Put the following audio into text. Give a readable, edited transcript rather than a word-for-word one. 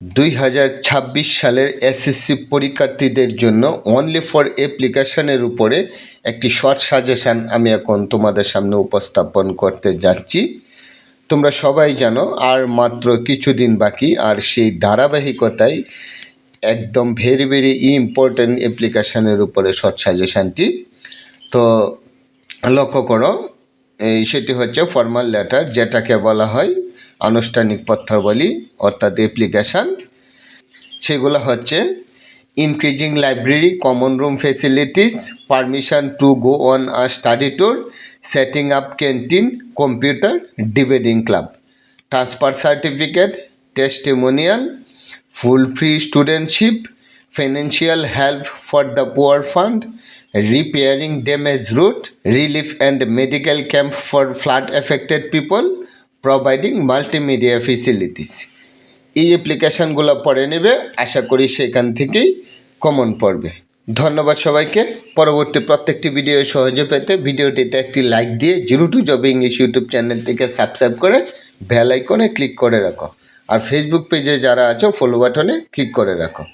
2026 সালের এসএসসি পরীক্ষার্থীদের জন্য অনলি ফর অ্যাপ্লিকেশনের উপরে একটি শর্ট সাজেশান আমি এখন তোমাদের সামনে উপস্থাপন করতে যাচ্ছি। তোমরা সবাই জানো আর মাত্র কিছুদিন বাকি, আর সেই ধারাবাহিকতায় একদম ভেরি ভেরি ইম্পর্টেন্ট অ্যাপ্লিকেশনের উপরে শর্ট সাজেশানটি। তো লক্ষ্য করো, সেটি হচ্ছে ফর্মাল লেটার, যেটাকে বলা হয় আনুষ্ঠানিক পত্রাবলী অর্থাৎ অ্যাপ্লিকেশান। সেগুলো হচ্ছে increasing library, common room facilities, permission to go on a study tour, setting up canteen, computer, debating club, transfer certificate, testimonial, full free studentship, financial help for the poor fund, repairing damaged road, relief and medical camp for flood affected people, providing multimedia facilities. এই অ্যাপ্লিকেশানগুলো পড়ে নেবে, আশা করি সেখান থেকেই common পড়বে। ধন্যবাদ সবাইকে। পরবর্তী প্রত্যেকটি ভিডিও সহজে পেতে ভিডিওটিতে একটি লাইক দিয়ে zero to job English YouTube চ্যানেলটিকে সাবস্ক্রাইব করে বেল আইকনে ক্লিক করে রাখো, আর ফেসবুক পেজে যারা আছো ফলো বাটনে ক্লিক করে রাখো।